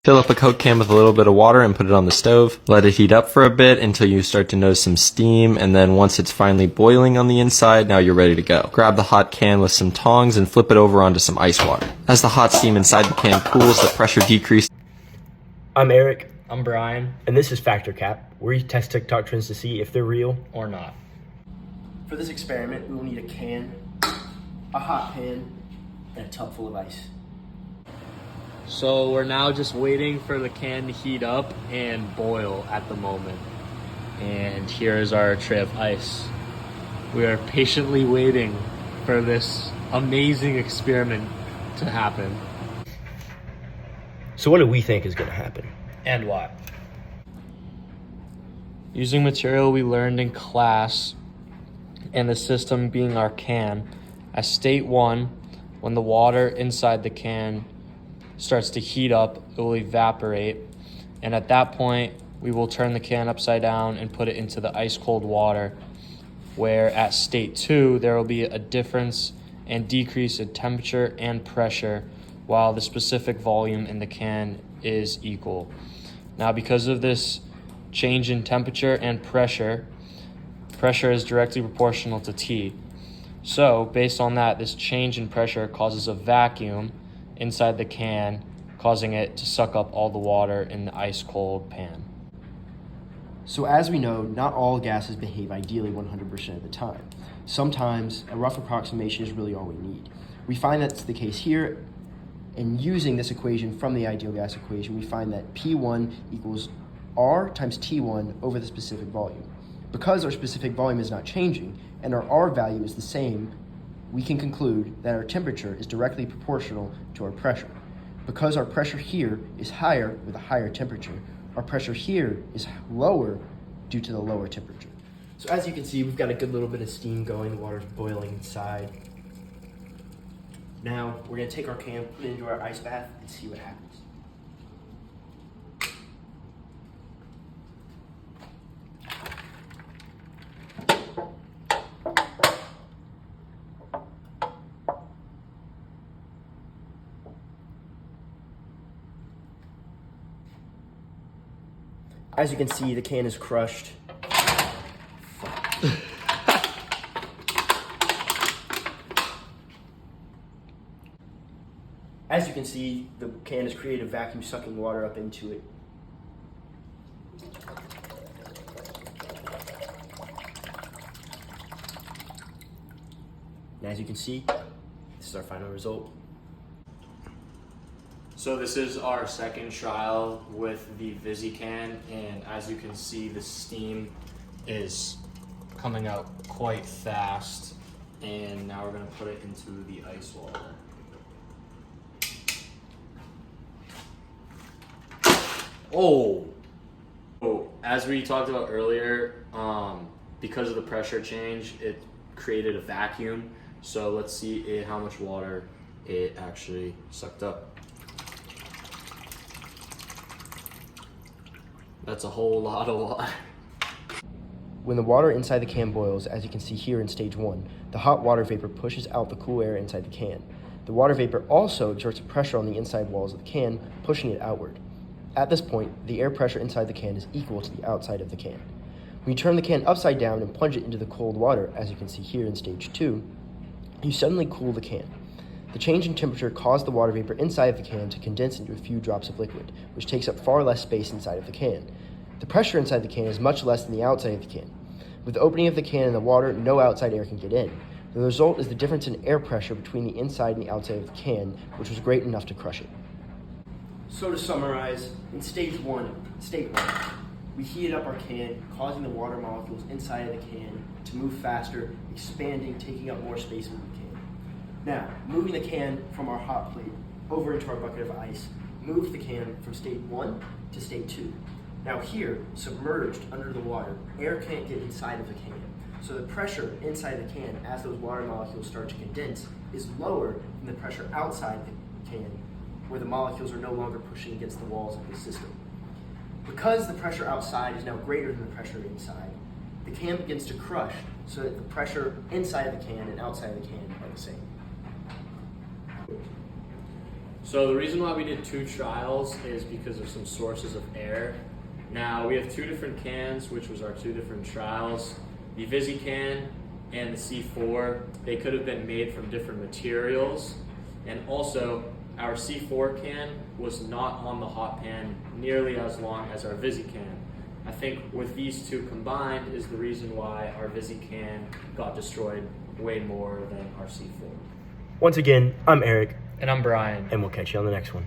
Fill up a Coke can with a little bit of water and put it on the stove. Let it heat up for a bit until you start to notice some steam, and then once it's finally boiling on the inside, now you're ready to go. Grab the hot can with some tongs and flip it over onto some ice water. As the hot steam inside the can cools, the pressure decreases. I'm Eric. I'm Brian. And this is Factor Cap, where you test TikTok trends to see if they're real Or not. For this experiment, we will need a can, a hot pan, and a tub full of ice. So we're now just waiting for the can to heat up and boil at the moment. And here is our tray of ice. We are patiently waiting for this amazing experiment to happen. So what do we think is going to happen? And why? Using material we learned in class and the system being our can, at state 1, when the water inside the can starts to heat up, it will evaporate, and at that point we will turn the can upside down and put it into the ice cold water, where at state 2 there will be a difference and decrease in temperature and pressure while the specific volume in the can is equal. Now, because of this change in temperature and pressure is directly proportional to T. So based on that, this change in pressure causes a vacuum inside the can, causing it to suck up all the water in the ice cold pan. So as we know, not all gases behave ideally 100% of the time. Sometimes a rough approximation is really all we need. We find that's the case here, and using this equation from the ideal gas equation, we find that P1 equals R times T1 over the specific volume. Because our specific volume is not changing and our R value is the same, we can conclude that our temperature is directly proportional to our pressure. Because our pressure here is higher with a higher temperature, our pressure here is lower due to the lower temperature. So as you can see, we've got a good little bit of steam going, the water's boiling inside. Now we're going to take our can, put it into our ice bath, and see what happens. As you can see, the can is crushed. As you can see, the can has created a vacuum sucking water up into it. And as you can see, this is our final result. So this is our second trial with the VisiCan, and as you can see, the steam is coming out quite fast, and now we're going to put it into the ice water. Oh, as we talked about earlier, because of the pressure change, it created a vacuum. So let's see how much water it actually sucked up. That's a whole lot of water. When the water inside the can boils, as you can see here in stage 1, the hot water vapor pushes out the cool air inside the can. The water vapor also exerts a pressure on the inside walls of the can, pushing it outward. At this point, the air pressure inside the can is equal to the outside of the can. When you turn the can upside down and plunge it into the cold water, as you can see here in stage 2, you suddenly cool the can. The change in temperature caused the water vapor inside of the can to condense into a few drops of liquid, which takes up far less space inside of the can. The pressure inside the can is much less than the outside of the can. With the opening of the can in the water, no outside air can get in. The result is the difference in air pressure between the inside and the outside of the can, which was great enough to crush it. So to summarize, in state 1, we heated up our can, causing the water molecules inside of the can to move faster, expanding, taking up more space in the can. Now, moving the can from our hot plate over into our bucket of ice moves the can from state 1 to state 2. Now here, submerged under the water, air can't get inside of the can. So the pressure inside the can as those water molecules start to condense is lower than the pressure outside the can, where the molecules are no longer pushing against the walls of the system. Because the pressure outside is now greater than the pressure inside, the can begins to crush so that the pressure inside of the can and outside of the can are the same. So the reason why we did 2 trials is because of some sources of error. Now we have 2 different cans, which was our 2 different trials. The VisiCan and the C4, they could have been made from different materials. And also, our C4 can was not on the hot pan nearly as long as our VisiCan. I think with these 2 combined is the reason why our VisiCan got destroyed way more than our C4. Once again, I'm Eric, And I'm Brian. and we'll catch you on the next one.